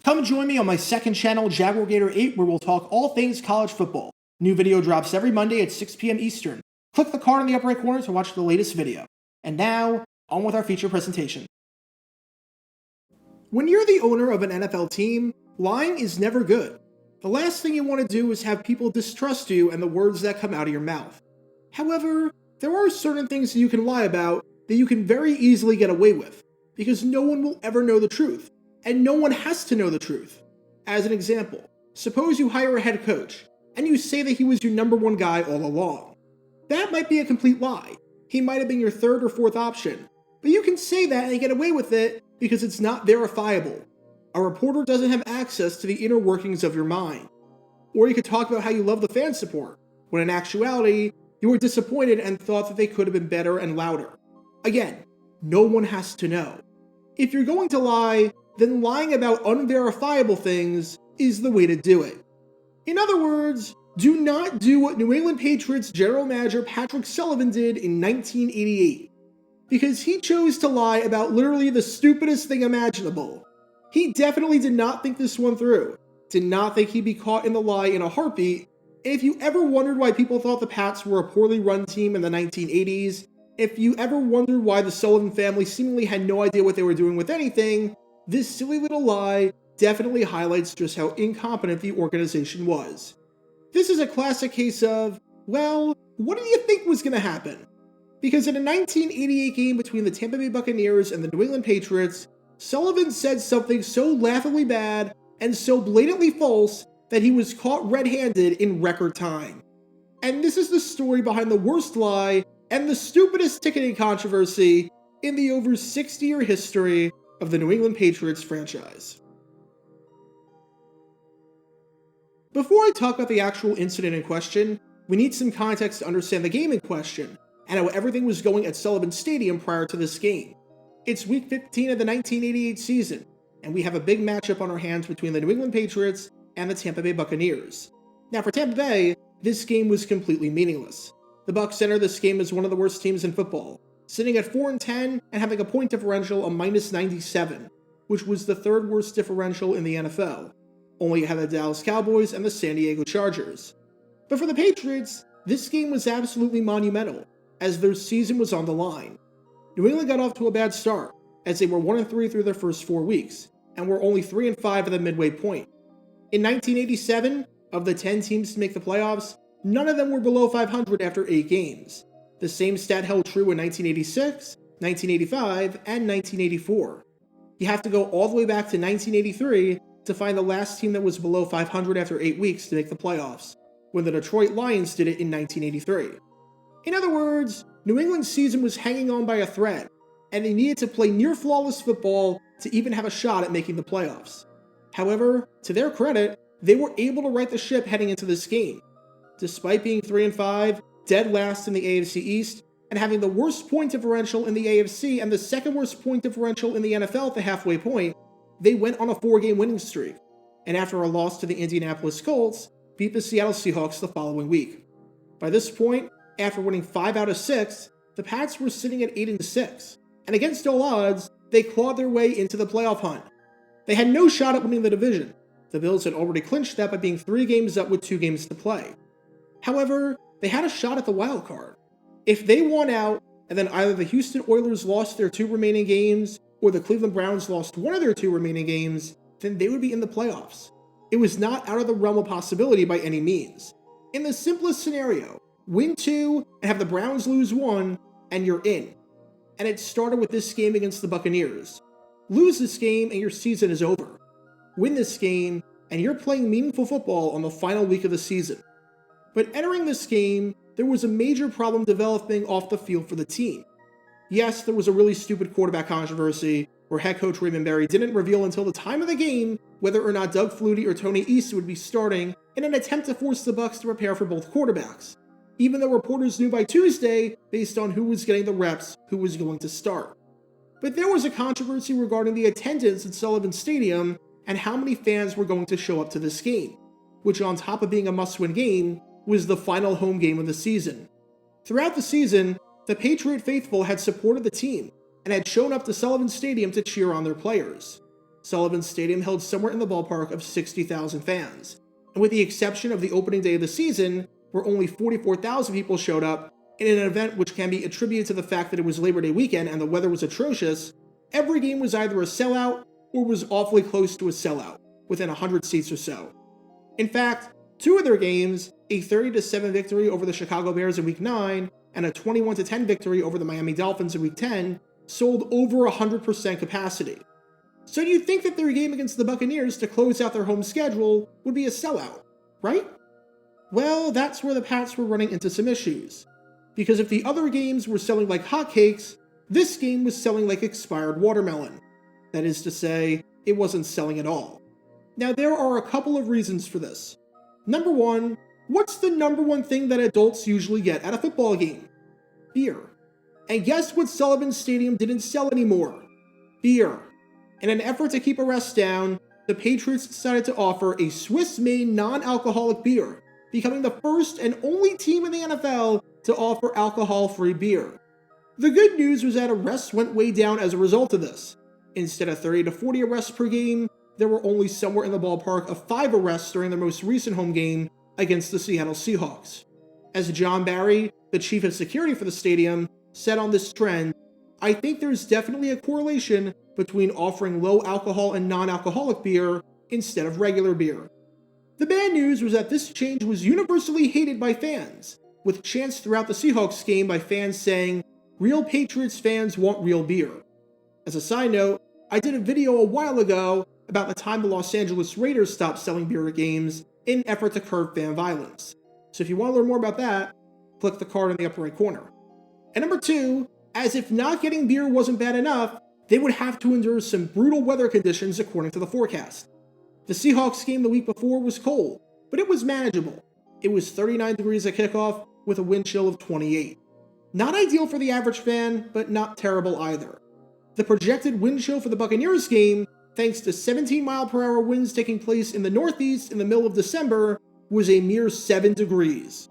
Come join me on my second channel, Jaguar Gator 8, where we'll talk all things college football. New video drops every Monday at 6 p.m. Eastern. Click the card in the upper right corner to watch the latest video. And now, on with our feature presentation. When you're the owner of an NFL team, lying is never good. The last thing you want to do is have people distrust you and the words that come out of your mouth. However, there are certain things that you can lie about that you can very easily get away with, because no one will ever know the truth, and no one has to know the truth. As an example, suppose you hire a head coach, and you say that he was your number one guy all along. That might be a complete lie. He might have been your third or fourth option, but you can say that and get away with it because it's not verifiable. A reporter doesn't have access to the inner workings of your mind. Or you could talk about how you love the fan support, when in actuality, you were disappointed and thought that they could have been better and louder. Again, no one has to know. If you're going to lie, then lying about unverifiable things is the way to do it. In other words, do not do what New England Patriots general manager Patrick Sullivan did in 1988. Because he chose to lie about literally the stupidest thing imaginable. He definitely did not think this one through, did not think he'd be caught in the lie in a heartbeat, and if you ever wondered why people thought the Pats were a poorly run team in the 1980s, if you ever wondered why the Sullivan family seemingly had no idea what they were doing with anything, this silly little lie definitely highlights just how incompetent the organization was. This is a classic case of, well, what did you think was going to happen? Because in a 1988 game between the Tampa Bay Buccaneers and the New England Patriots, Sullivan said something so laughably bad and so blatantly false that he was caught red-handed in record time. And this is the story behind the worst lie and the stupidest ticketing controversy in the over 60-year history of the New England Patriots franchise. Before I talk about the actual incident in question, we need some context to understand the game in question and how everything was going at Sullivan Stadium prior to this game. It's week 15 of the 1988 season, and we have a big matchup on our hands between the New England Patriots and the Tampa Bay Buccaneers. Now for Tampa Bay, this game was completely meaningless. The Bucs entered this game as one of the worst teams in football, sitting at 4-10 and having a point differential of -97, which was the third worst differential in the NFL, only ahead of the Dallas Cowboys and the San Diego Chargers. But for the Patriots, this game was absolutely monumental, as their season was on the line. New England got off to a bad start, as they were 1-3 through their first 4 weeks, and were only 3-5 at the midway point. In 1987, of the 10 teams to make the playoffs, none of them were below 500 after 8 games. The same stat held true in 1986, 1985, and 1984. You have to go all the way back to 1983 to find the last team that was below 500 after 8 weeks to make the playoffs, when the Detroit Lions did it in 1983. In other words, New England's season was hanging on by a thread, and they needed to play near-flawless football to even have a shot at making the playoffs. However, to their credit, they were able to right the ship heading into this game. Despite being 3-5, dead last in the AFC East, and having the worst point differential in the AFC and the second worst point differential in the NFL at the halfway point, they went on a 4-game winning streak, and after a loss to the Indianapolis Colts, beat the Seattle Seahawks the following week. By this point, after winning 5 out of 6, the Pats were sitting at 8-6, and against all odds, they clawed their way into the playoff hunt. They had no shot at winning the division. The Bills had already clinched that by being 3 games up with 2 games to play. However, they had a shot at the wild card. If they won out, and then either the Houston Oilers lost their 2 remaining games, or the Cleveland Browns lost 1 of their 2 remaining games, then they would be in the playoffs. It was not out of the realm of possibility by any means. In the simplest scenario, win 2 and have the Browns lose 1, and you're in. And it started with this game against the Buccaneers. Lose this game and your season is over. Win this game and you're playing meaningful football on the final week of the season. But entering this game, there was a major problem developing off the field for the team. Yes, there was a really stupid quarterback controversy where head coach Raymond Berry didn't reveal until the time of the game whether or not Doug Flutie or Tony East would be starting in an attempt to force the Bucs to prepare for both quarterbacks, even though reporters knew by Tuesday, based on who was getting the reps, who was going to start. But there was a controversy regarding the attendance at Sullivan Stadium and how many fans were going to show up to this game, which on top of being a must-win game, was the final home game of the season. Throughout the season, the Patriot faithful had supported the team and had shown up to Sullivan Stadium to cheer on their players. Sullivan Stadium held somewhere in the ballpark of 60,000 fans, and with the exception of the opening day of the season, where only 44,000 people showed up, in an event which can be attributed to the fact that it was Labor Day weekend and the weather was atrocious, every game was either a sellout or was awfully close to a sellout, within 100 seats or so. In fact, two of their games, a 30-7 victory over the Chicago Bears in Week 9 and a 21-10 victory over the Miami Dolphins in Week 10, sold over 100% capacity. So you'd think that their game against the Buccaneers to close out their home schedule would be a sellout, right? Well, that's where the Pats were running into some issues. Because if the other games were selling like hotcakes, this game was selling like expired watermelon. That is to say, it wasn't selling at all. Now, there are a couple of reasons for this. Number one, what's the number one thing that adults usually get at a football game? Beer. And guess what Sullivan Stadium didn't sell anymore? Beer. In an effort to keep arrests down, the Patriots decided to offer a Swiss-made non-alcoholic beer, becoming the first and only team in the NFL to offer alcohol-free beer. The good news was that arrests went way down as a result of this. Instead of 30 to 40 arrests per game, there were only somewhere in the ballpark of 5 arrests during their most recent home game against the Seattle Seahawks. As John Barry, the chief of security for the stadium, said on this trend, "I think there's definitely a correlation between offering low alcohol and non-alcoholic beer instead of regular beer." The bad news was that this change was universally hated by fans, with chants throughout the Seahawks game by fans saying, "Real Patriots fans want real beer." As a side note, I did a video a while ago about the time the Los Angeles Raiders stopped selling beer at games in an effort to curb fan violence. So if you want to learn more about that, click the card in the upper right corner. And number two, as if not getting beer wasn't bad enough, they would have to endure some brutal weather conditions according to the forecast. The Seahawks game the week before was cold, but it was manageable. It was 39 degrees at kickoff with a wind chill of 28. Not ideal for the average fan, but not terrible either. The projected wind chill for the Buccaneers game, thanks to 17-mile-per-hour winds taking place in the Northeast in the middle of December, was a mere 7 degrees.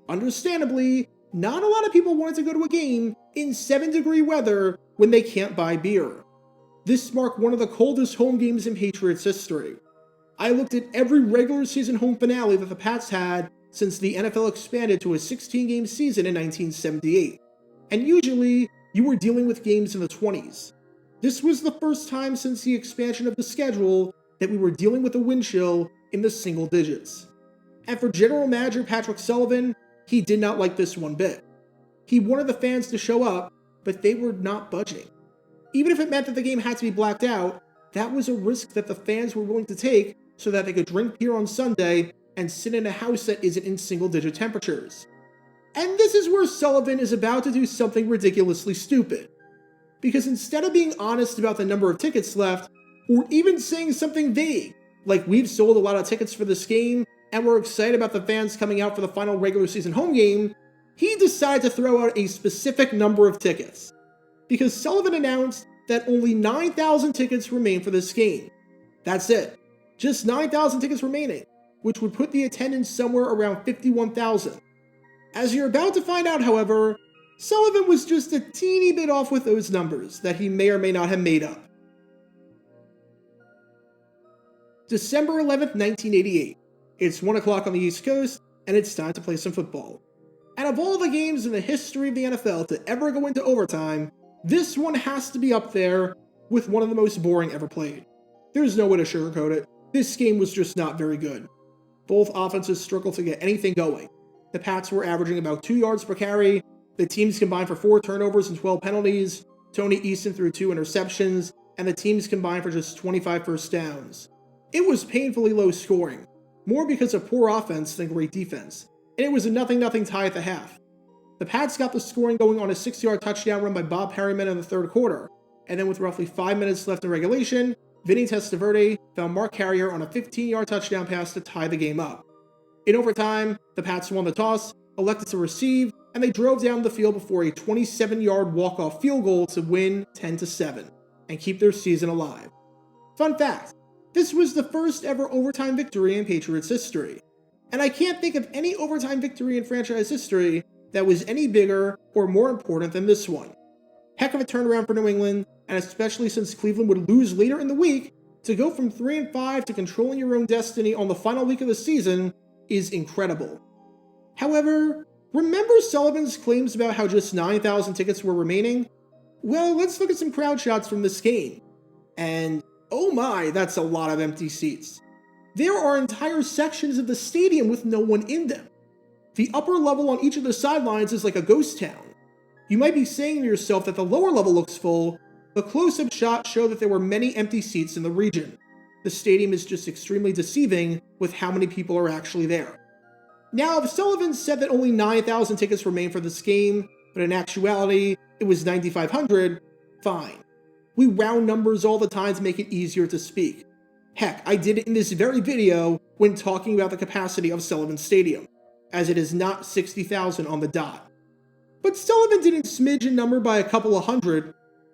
Understandably, not a lot of people wanted to go to a game in 7-degree weather when they can't buy beer. This marked one of the coldest home games in Patriots history. I looked at every regular season home finale that the Pats had since the NFL expanded to a 16-game season in 1978, and usually you were dealing with games in the 20s. This was the first time since the expansion of the schedule that we were dealing with a wind chill in the single digits. And for General Manager Patrick Sullivan, he did not like this one bit. He wanted the fans to show up, but they were not budging. Even if it meant that the game had to be blacked out, that was a risk that the fans were willing to take so that they could drink beer on Sunday and sit in a house that isn't in single-digit temperatures. And this is where Sullivan is about to do something ridiculously stupid. Because instead of being honest about the number of tickets left, or even saying something vague, like "we've sold a lot of tickets for this game, and we're excited about the fans coming out for the final regular season home game," he decided to throw out a specific number of tickets. Because Sullivan announced that only 9,000 tickets remain for this game. That's it. Just 9,000 tickets remaining, which would put the attendance somewhere around 51,000. As you're about to find out, however, Sullivan was just a teeny bit off with those numbers that he may or may not have made up. December 11th, 1988. It's 1 o'clock on the East Coast, and it's time to play some football. And of all the games in the history of the NFL to ever go into overtime, this one has to be up there with one of the most boring ever played. There's no way to sugarcoat it. This game was just not very good. Both offenses struggled to get anything going. The Pats were averaging about 2 yards per carry. The teams combined for 4 turnovers and 12 penalties. Tony Easton threw 2 interceptions, and the teams combined for just 25 first downs. It was painfully low scoring, more because of poor offense than great defense, and it was a 0-0 tie at the half. The Pats got the scoring going on a 6-yard touchdown run by Bob Perryman in the third quarter, and then with roughly 5 minutes left in regulation, Vinny Testaverde found Mark Carrier on a 15-yard touchdown pass to tie the game up. In overtime, the Pats won the toss, elected to receive, and they drove down the field before a 27-yard walk-off field goal to win 10-7 and keep their season alive. Fun fact, this was the first ever overtime victory in Patriots history, and I can't think of any overtime victory in franchise history that was any bigger or more important than this one. Heck of a turnaround for New England, and especially since Cleveland would lose later in the week, To go from 3-5 to controlling your own destiny on the final week of the season is incredible. However, remember Sullivan's claims about how just 9,000 tickets were remaining? Well, let's look at some crowd shots from this game. And oh my, that's a lot of empty seats. There are entire sections of the stadium with no one in them. The upper level on each of the sidelines is like a ghost town. You might be saying to yourself that the lower level looks full, but close-up shots show that there were many empty seats in the region. The stadium is just extremely deceiving with how many people are actually there. Now, if Sullivan said that only 9,000 tickets remain for this game, but in actuality, it was 9,500, fine. We round numbers all the time to make it easier to speak. Heck, I did it in this very video when talking about the capacity of Sullivan Stadium, as it is not 60,000 on the dot. But Sullivan didn't smidge a number by a couple of hundred.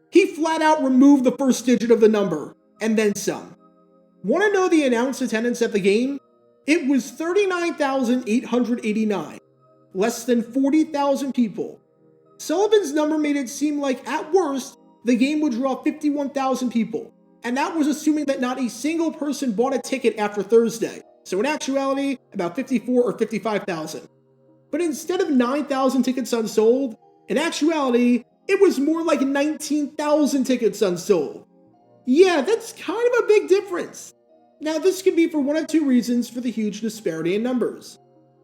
He flat out removed the first digit of the number, and then some. Want to know the announced attendance at the game? It was 39,889, less than 40,000 people. Sullivan's number made it seem like, at worst, the game would draw 51,000 people, and that was assuming that not a single person bought a ticket after Thursday, so in actuality, about 54 or 55,000. But instead of 9,000 tickets unsold, in actuality, it was more like 19,000 tickets unsold. Yeah, that's kind of a big difference. Now, this could be for one of two reasons for the huge disparity in numbers.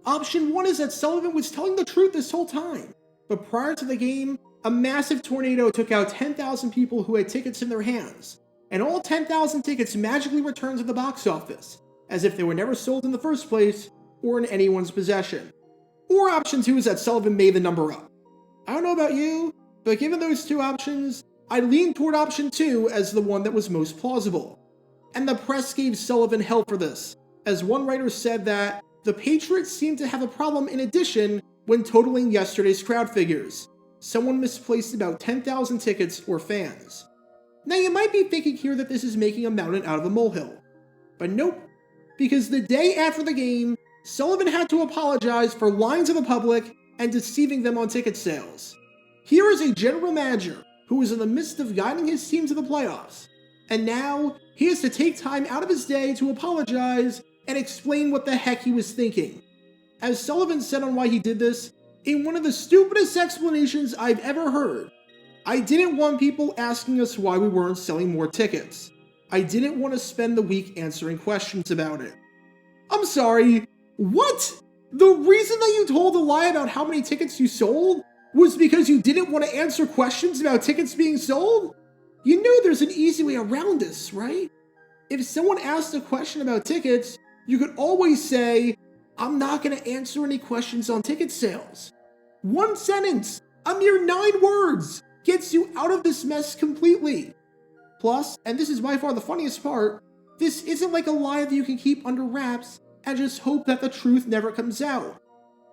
Option one is that Sullivan was telling the truth this whole time, but prior to the game, a massive tornado took out 10,000 people who had tickets in their hands, and all 10,000 tickets magically returned to the box office, as if they were never sold in the first place or in anyone's possession. Or option two is that Sullivan made the number up. I don't know about you, but given those two options, I lean toward option two as the one that was most plausible. And the press gave Sullivan hell for this, as one writer said that the Patriots seemed to have a problem in addition when totaling yesterday's crowd figures. Someone misplaced about 10,000 tickets or fans. Now you might be thinking here that this is making a mountain out of a molehill. But nope, because the day after the game, Sullivan had to apologize for lying to the public and deceiving them on ticket sales. Here is a general manager who was in the midst of guiding his team to the playoffs, and now he has to take time out of his day to apologize and explain what the heck he was thinking. As Sullivan said on why he did this, in one of the stupidest explanations I've ever heard, I didn't want people asking us why we weren't selling more tickets. I didn't want to spend the week answering questions about it. I'm sorry, what? The reason that you told a lie about how many tickets you sold was because you didn't want to answer questions about tickets being sold? You know there's an easy way around this, right? If someone asked a question about tickets, you could always say, I'm not going to answer any questions on ticket sales. One sentence, a mere 9 words, gets you out of this mess completely. Plus, and this is by far the funniest part, this isn't like a lie that you can keep under wraps and just hope that the truth never comes out.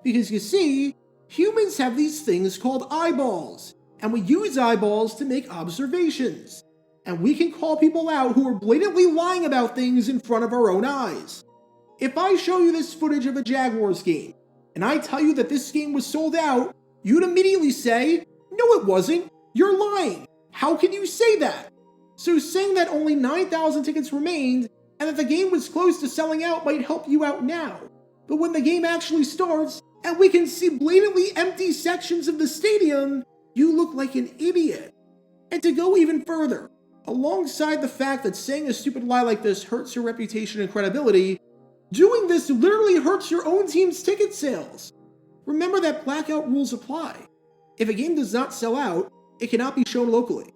Because you see, humans have these things called eyeballs, and we use eyeballs to make observations. And we can call people out who are blatantly lying about things in front of our own eyes. If I show you this footage of a Jaguars game, and I tell you that this game was sold out, you'd immediately say, no it wasn't, you're lying. How can you say that? So saying that only 9,000 tickets remained, and that the game was close to selling out might help you out now. But when the game actually starts, and we can see blatantly empty sections of the stadium, you look like an idiot. And to go even further, alongside the fact that saying a stupid lie like this hurts your reputation and credibility, doing this literally hurts your own team's ticket sales. Remember that blackout rules apply. If a game does not sell out, it cannot be shown locally.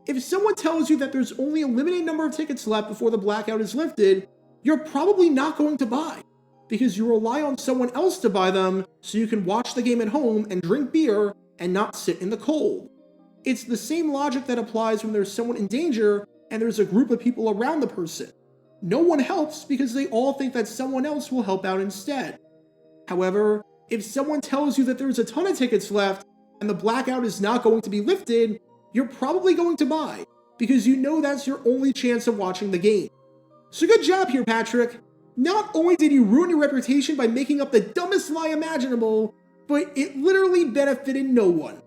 If someone tells you that there's only a limited number of tickets left before the blackout is lifted, you're probably not going to buy, because you rely on someone else to buy them so you can watch the game at home and drink beer and not sit in the cold. It's the same logic that applies when there's someone in danger and there's a group of people around the person. No one helps because they all think that someone else will help out instead. However, if someone tells you that there's a ton of tickets left and the blackout is not going to be lifted, you're probably going to buy, because you know that's your only chance of watching the game. So good job here, Patrick. Not only did you ruin your reputation by making up the dumbest lie imaginable, but it literally benefited no one.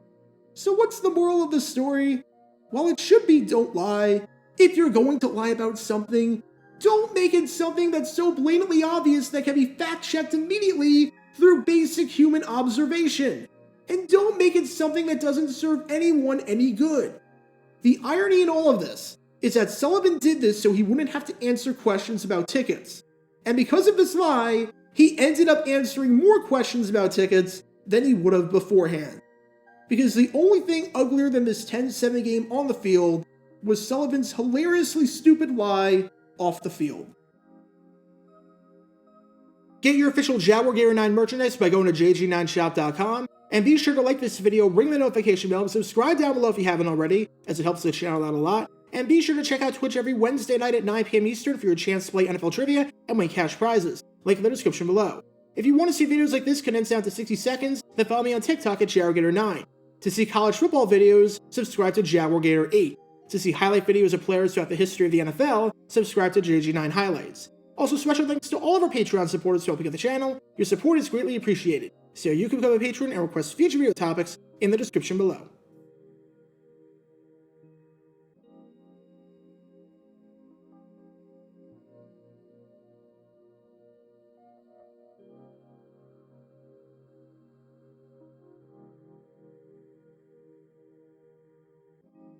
So what's the moral of the story? While it should be don't lie, If you're going to lie about something, don't make it something that's so blatantly obvious that can be fact-checked immediately through basic human observation. And don't make it something that doesn't serve anyone any good. The irony in all of this is that Sullivan did this so he wouldn't have to answer questions about tickets. And because of this lie, he ended up answering more questions about tickets than he would have beforehand. Because the only thing uglier than this 10-7 game on the field was Sullivan's hilariously stupid lie off the field. Get your official Jaguar Gator 9 merchandise by going to jg9shop.com, and be sure to like this video, ring the notification bell, and subscribe down below if you haven't already, as it helps the channel out a lot. And be sure to check out Twitch every Wednesday night at 9 p.m. Eastern for your chance to play NFL trivia and win cash prizes. Link in the description below. If you want to see videos like this condensed down to 60 seconds, then follow me on TikTok at Jaguar Gator 9. To see college football videos, subscribe to Jaguar Gator 8. To see highlight videos of players throughout the history of the NFL, subscribe to JG9 Highlights. Also, special thanks to all of our Patreon supporters for helping out the channel. Your support is greatly appreciated. So you can become a patron and request future video topics in the description below.